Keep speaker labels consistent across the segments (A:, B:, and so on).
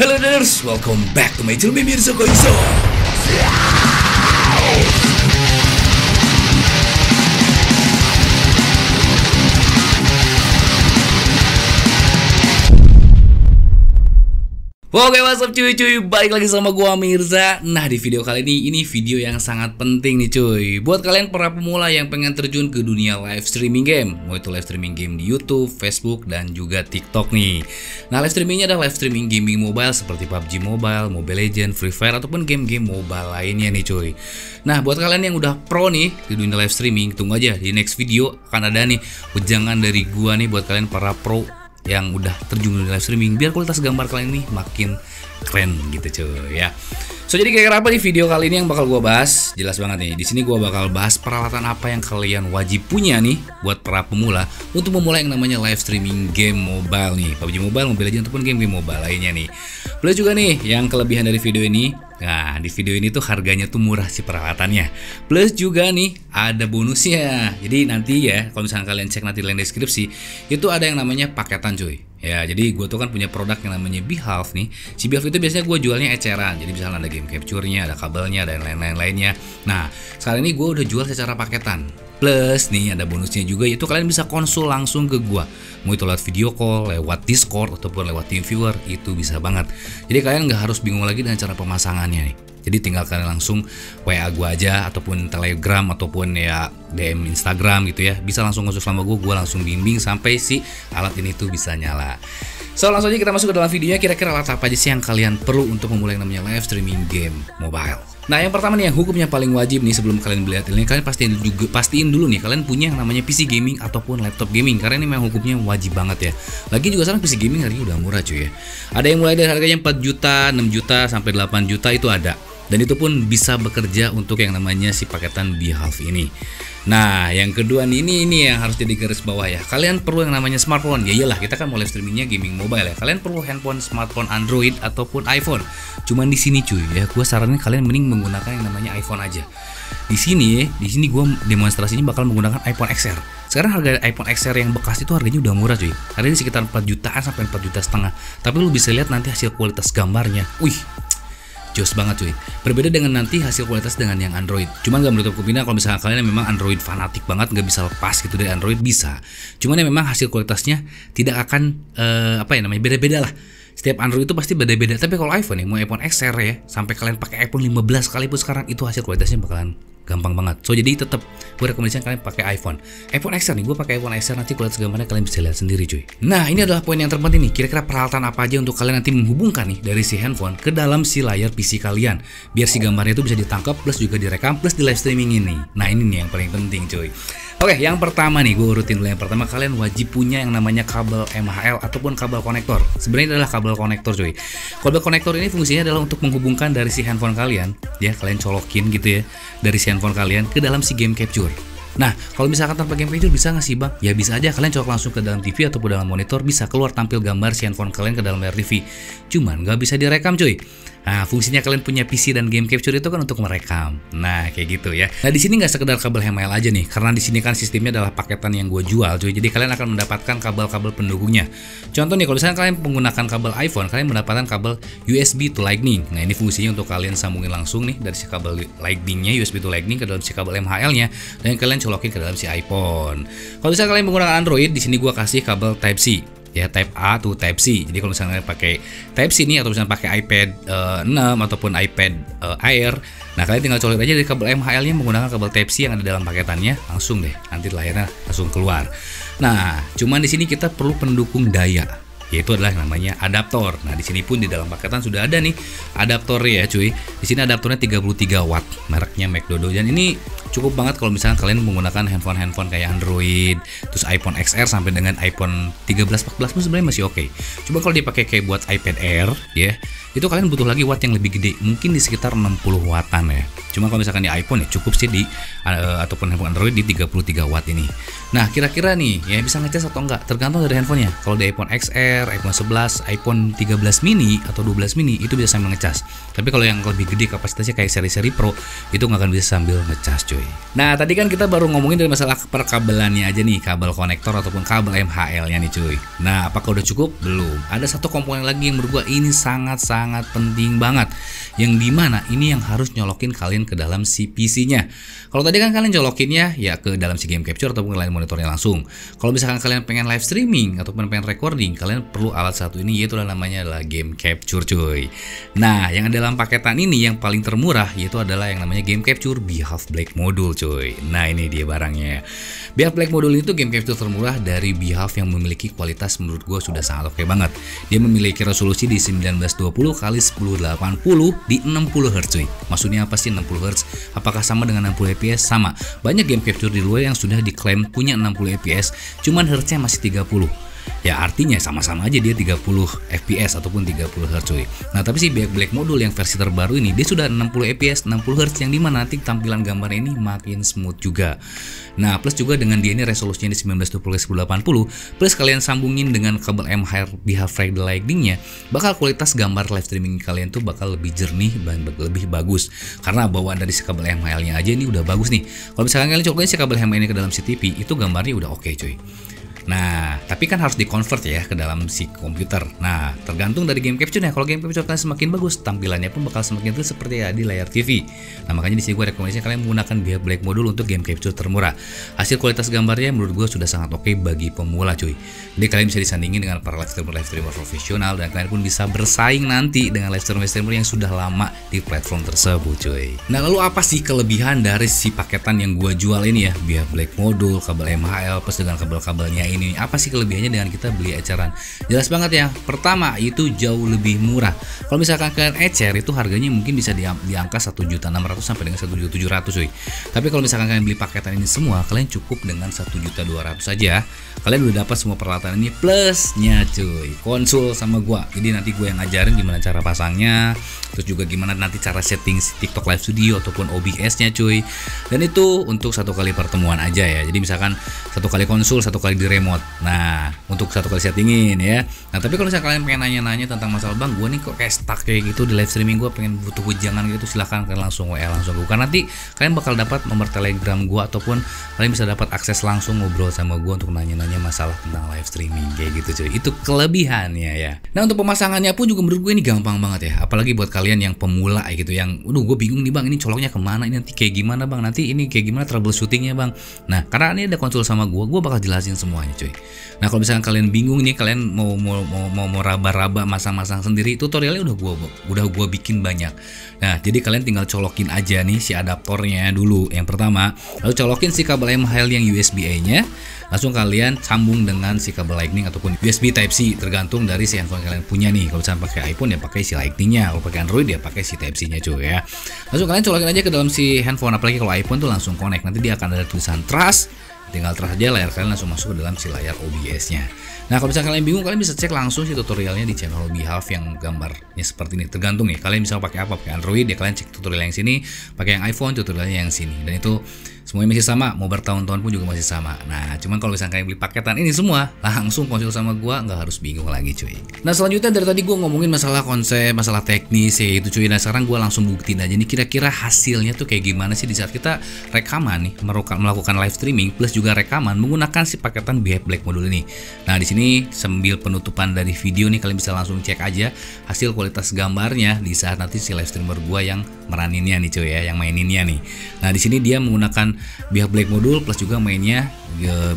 A: Hello Diners, welcome back to my channel Mirza Koiso. Oke, what's up cuy, balik lagi sama gua Mirza. Nah, di video kali ini video yang sangat penting nih cuy, buat kalian para pemula yang pengen terjun ke dunia live streaming game. Mau itu live streaming game di YouTube, Facebook, dan juga TikTok nih. Nah, live streamingnya adalah live streaming gaming mobile seperti PUBG Mobile, Mobile Legends, Free Fire, ataupun game-game mobile lainnya nih cuy. Nah, buat kalian yang udah pro nih di dunia live streaming, tunggu aja di next video akan ada nih wejangan dari gua nih buat kalian para pro yang udah terjun di live streaming, biar kualitas gambar kalian ini makin keren gitu cuy ya. So jadi kira-kira apa nih video kali ini yang bakal gua bahas? Jelas banget nih. Di sini gua bakal bahas peralatan apa yang kalian wajib punya nih buat para pemula untuk memulai yang namanya live streaming game mobile nih. PUBG Mobile, Mobile Legends ataupun game-game mobile lainnya nih. Plus juga nih yang kelebihan dari video ini. Nah, di video ini tuh harganya tuh murah sih peralatannya. Plus juga nih ada bonusnya. Jadi nanti ya, kalau misalnya kalian cek nanti link deskripsi, itu ada yang namanya paketan cuy. Ya, jadi gue tuh kan punya produk yang namanya Behalf nih. Si Behalf itu biasanya gue jualnya eceran. Jadi misalnya ada game capture-nya, ada kabelnya, dan lain-lainnya. Nah, sekarang ini gue udah jual secara paketan. Plus nih ada bonusnya juga, yaitu kalian bisa konsul langsung ke gua. Mau itu lewat video call, lewat Discord, ataupun lewat TeamViewer, itu bisa banget. Jadi kalian nggak harus bingung lagi dengan cara pemasangannya nih. Jadi tinggal kalian langsung WA gua aja, ataupun Telegram, ataupun ya DM Instagram gitu ya. Bisa langsung konsul sama gua langsung bimbing sampai si alat ini tuh bisa nyala. So langsung aja kita masuk ke dalam videonya. Kira-kira alat apa aja sih yang kalian perlu untuk memulai yang namanya live streaming game mobile. Nah, yang pertama nih yang hukumnya paling wajib nih sebelum kalian beli alat ini, kalian pastiin dulu nih kalian punya yang namanya PC gaming ataupun laptop gaming, karena ini memang hukumnya wajib banget ya. Lagi juga sekarang PC gaming harganya udah murah cuy ya. Ada yang mulai dari harganya 4 juta, 6 juta sampai 8 juta itu ada. Dan itu pun bisa bekerja untuk yang namanya si paketan Behalf ini. Nah, yang kedua nih, ini yang harus jadi garis bawah ya. Kalian perlu yang namanya smartphone. Ya iyalah, kita kan mau live streamingnya gaming mobile ya. Kalian perlu handphone, smartphone Android ataupun iPhone. Cuman di sini cuy ya, gue saranin kalian mending menggunakan yang namanya iPhone aja. Di sini gue demonstrasinya bakal menggunakan iPhone XR. Sekarang harga iPhone XR yang bekas itu harganya udah murah cuy. Harganya sekitar 4 jutaan sampai 4 juta setengah. Tapi lu bisa lihat nanti hasil kualitas gambarnya. Wih, jos banget cuy. Berbeda dengan nanti hasil kualitas dengan yang Android. Cuman gak menutup kemungkinan kalau misalnya kalian memang Android fanatik banget, gak bisa lepas gitu dari Android, bisa. Cuman ya memang hasil kualitasnya tidak akan beda-beda lah. Setiap Android itu pasti beda-beda. Tapi kalau iPhone nih, mau iPhone XR ya, sampai kalian pakai iPhone 15 sekalipun sekarang, itu hasil kualitasnya bakalan gampang banget. So jadi tetap gue rekomendasikan kalian pakai iPhone XR nih. Gue pakai iPhone XR, nanti kualitas gambarnya kalian bisa lihat sendiri cuy. Nah, ini adalah poin yang terpenting nih. Kira-kira peralatan apa aja untuk kalian nanti menghubungkan nih dari si handphone ke dalam si layar PC kalian, biar si gambarnya itu bisa ditangkap plus juga direkam plus di live streaming ini. Nah, ini nih yang paling penting cuy. Oke, yang pertama nih, gue urutin dulu. Yang pertama, kalian wajib punya yang namanya kabel MHL ataupun kabel konektor. Sebenarnya adalah kabel konektor cuy. Kabel konektor ini fungsinya adalah untuk menghubungkan dari si handphone kalian, ya kalian colokin gitu ya, dari si handphone kalian ke dalam si game capture. Nah, kalau misalkan tanpa game capture bisa nggak sih bang? Ya bisa aja, kalian colok langsung ke dalam TV ataupun dalam monitor, bisa keluar tampil gambar si handphone kalian ke dalam layar TV. Cuman nggak bisa direkam cuy. Nah, fungsinya kalian punya PC dan game capture itu kan untuk merekam. Nah, kayak gitu ya. Nah, di sini nggak sekedar kabel HML aja nih, karena di sini kan sistemnya adalah paketan yang gue jual cuy. Jadi kalian akan mendapatkan kabel-kabel pendukungnya. Contoh nih, kalau misalnya kalian menggunakan kabel iPhone, kalian mendapatkan kabel USB to Lightning. Nah, ini fungsinya untuk kalian sambungin langsung nih dari si kabel Lightning-nya, USB to Lightning ke dalam si kabel MHL-nya, dan kalian colokin ke dalam si iPhone. Kalau misalnya kalian menggunakan Android, di sini gue kasih kabel Type C. Ya, Type A to Type C. Jadi kalau misalnya pakai Type C nih, atau misalnya pakai iPad 6 ataupun iPad Air, nah kalian tinggal colok aja dari kabel MHL-nya menggunakan kabel Type C yang ada dalam paketannya, langsung deh nanti layarnya langsung keluar. Nah, cuman di sini kita perlu pendukung daya, yaitu adalah yang namanya adaptor. Nah, di sini pun di dalam paketan sudah ada nih adaptornya ya cuy. Di sini adaptornya 33 watt, mereknya McDodo, dan ini cukup banget kalau misalnya kalian menggunakan handphone kayak Android, terus iPhone XR sampai dengan iPhone 13, 14 pun sebenarnya masih oke. Coba kalau dipakai kayak buat iPad Air ya, itu kalian butuh lagi watt yang lebih gede, mungkin di sekitar 60 wattan ya. Cuma kalau misalkan di iPhone ya cukup sih di ataupun handphone Android di 33 watt ini. Nah, kira-kira nih ya bisa ngecas atau enggak tergantung dari handphonenya. Kalau di iPhone XR, iPhone 11, iPhone 13 mini atau 12 mini itu bisa sambil ngecas. Tapi kalau yang lebih gede kapasitasnya kayak seri-seri Pro, itu nggak akan bisa sambil ngecas cuy. cuy. Nah, tadi kan kita baru ngomongin dari masalah perkabelannya aja nih, kabel konektor ataupun kabel MHL-nya nih cuy. Nah, apakah udah cukup? Belum. Ada satu komponen lagi yang menurut gua ini sangat-sangat penting banget. Yang dimana ini yang harus nyolokin kalian ke dalam si PC-nya. Kalau tadi kan kalian colokinnya ya ke dalam si game capture ataupun ke layar monitornya langsung. Kalau misalkan kalian pengen live streaming ataupun pengen recording, kalian perlu alat satu ini, yaitu namanya adalah game capture cuy. Nah, yang dalam paketan ini yang paling termurah yaitu adalah yang namanya game capture Behalf Black Module cuy. Nah, ini dia barangnya. Behalf Black Module itu game capture termurah dari Behalf yang memiliki kualitas menurut gue sudah sangat oke banget. Dia memiliki resolusi di 1920 x 1080 di 60 Hz cuy. Maksudnya apa sih 60 Hz? Apakah sama dengan 60 fps? Sama. Banyak game capture di luar yang sudah diklaim punya 60 fps, cuman Hz-nya masih 30. Ya artinya sama-sama aja dia 30 fps ataupun 30 Hz cuy. Nah, tapi si Black Module yang versi terbaru ini dia sudah 60 fps 60 Hz, yang dimana nanti tampilan gambar ini makin smooth juga. Nah, plus juga dengan dia ini resolusinya di 1920 x 1080, plus kalian sambungin dengan kabel MHL Behalf Friday Lightning-nya, bakal kualitas gambar live streaming kalian tuh bakal lebih jernih dan lebih bagus. Karena bawaan dari si kabel MHL-nya aja ini udah bagus nih. Kalau misalkan kalian colokin si kabel MHL ini ke dalam si TV, itu gambarnya udah oke cuy. Nah, tapi kan harus di-convert ya ke dalam si komputer. Nah, tergantung dari game capture-nya. Kalau game capture kalian semakin bagus, tampilannya pun bakal semakin real seperti ya di layar TV. Nah, makanya di sini gue rekomendasikan kalian menggunakan Behalf Black Module untuk game capture termurah. Hasil kualitas gambarnya menurut gue sudah sangat oke bagi pemula cuy. Jadi kalian bisa disandingin dengan para live streamer profesional, dan kalian pun bisa bersaing nanti dengan live streamer yang sudah lama di platform tersebut cuy. Nah, lalu apa sih kelebihan dari si paketan yang gue jual ini ya? Behalf Black Module, kabel MHL plus dengan kabel-kabelnya ini, apa sih kelebihannya dengan kita beli eceran? Jelas banget ya. Pertama, itu jauh lebih murah. Kalau misalkan kalian ecer itu harganya mungkin bisa di angka 1.600.000 sampai dengan 1.700.000 cuy. Tapi kalau misalkan kalian beli paketan ini semua, kalian cukup dengan 1.200.000 saja. Kalian udah dapat semua peralatan ini plusnya cuy, konsul sama gua. Jadi nanti gue yang ngajarin gimana cara pasangnya, terus juga gimana nanti cara setting TikTok Live Studio ataupun OBS-nya cuy. Dan itu untuk satu kali pertemuan aja ya. Jadi misalkan satu kali konsul, satu kali di remote. Nah, untuk satu kali settingin ya. Nah, tapi kalau misalkan kalian pengen nanya-nanya tentang masalah bang, gue nih kok kayak stuck kayak gitu di live streaming, gue pengen butuh wejangan gitu, silahkan kalian langsung WA langsung gue. Karena nanti kalian bakal dapat nomor Telegram gue, ataupun kalian bisa dapat akses langsung ngobrol sama gue untuk nanya-nanya masalah tentang live streaming kayak gitu cuy. Itu kelebihannya ya. Nah, untuk pemasangannya pun juga menurut gue ini gampang banget ya. Apalagi buat kalian yang pemula gitu, yang gue bingung nih bang, ini coloknya kemana, ini nanti kayak gimana bang, nanti ini kayak gimana troubleshootingnya bang. Nah, karena ini ada konsul sama gue bakal jelasin semuanya cuy. Nah, kalau misalkan kalian bingung nih, kalian mau raba-raba masang-masang sendiri, tutorialnya udah gua bikin banyak. Nah, jadi kalian tinggal colokin aja nih si adaptornya dulu yang pertama, lalu colokin si kabel MHL yang USB-A-nya, langsung kalian sambung dengan si kabel Lightning ataupun USB Type-C, tergantung dari si handphone kalian punya nih. Kalau misalkan pakai iPhone ya pakai si Lightning-nya, kalau pakai Android ya pakai si Type-C-nya cuy ya. Langsung kalian colokin aja ke dalam si handphone, apalagi kalau iPhone tuh langsung connect. Nanti dia akan ada tulisan trust. Tinggal trust aja, layar kalian langsung masuk ke dalam si layar OBS-nya. Nah, kalau misalnya kalian bingung, kalian bisa cek langsung si tutorialnya di channel Behalf yang gambarnya seperti ini. Tergantung nih, kalian bisa pakai apa, pakai Android ya kalian cek tutorial yang sini, pakai yang iPhone tutorialnya yang sini. Dan itu semuanya masih sama, mau bertahun-tahun pun juga masih sama. Nah, cuman kalau misalnya kalian beli paketan ini semua, langsung konsul sama gua, nggak harus bingung lagi cuy. Nah, selanjutnya dari tadi gua ngomongin masalah konsep, masalah teknis ya itu cuy. Nah, sekarang gua langsung buktiin aja nih kira-kira hasilnya tuh kayak gimana sih di saat kita rekaman nih, melakukan live streaming plus juga rekaman menggunakan si paketan Behalf Black Module ini. Nah, di sini sambil penutupan dari video nih, kalian bisa langsung cek aja hasil kualitas gambarnya di saat nanti si live streamer gua yang meraninnya nih cuy ya, yang maininnya nih. Nah, di sini dia menggunakan Behalf Black Module plus juga mainnya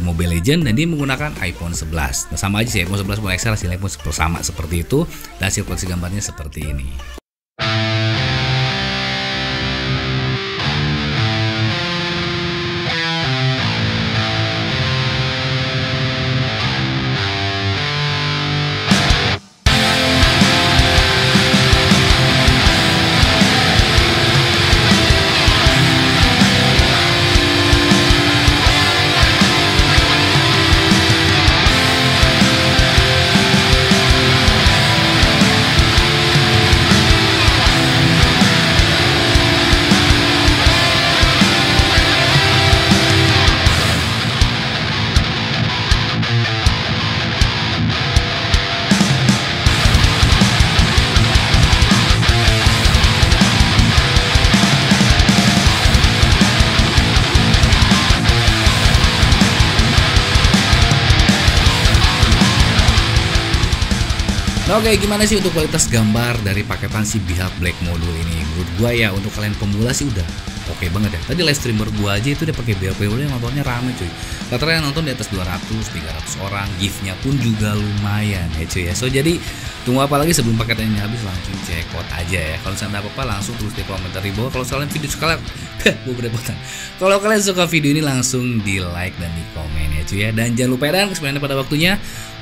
A: Mobile Legends, dan dia menggunakan iPhone 11. Nah, sama aja sih, iPhone 11 Pro XL hasilnya pun sama seperti itu, dan hasil kualitas gambarnya seperti ini. Oke, gimana sih untuk kualitas gambar dari paketan si Behalf Black Module ini? Menurut gua ya untuk kalian pemula sih udah oke banget ya. Tadi live streamer gua aja itu udah pakai Behalf Module, nontonnya rame cuy. Rata-rata yang nonton di atas 200-300 orang, gift-nya pun juga lumayan ya cuy ya. So jadi tunggu apa lagi sebelum paketan ini habis, langsung check out aja ya. Kalau misalnya ada apa-apa langsung tulis di komentar di bawah. Kalau kalian video sekalian gue berepotan. Kalau kalian suka video ini langsung di like dan di komen ya cuy ya. Dan jangan lupa dan kesempatan pada waktunya.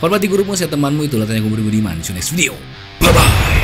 A: Hormati gurumu, saya temanmu, itulah tanya gue Budiman. See you next video. Bye bye.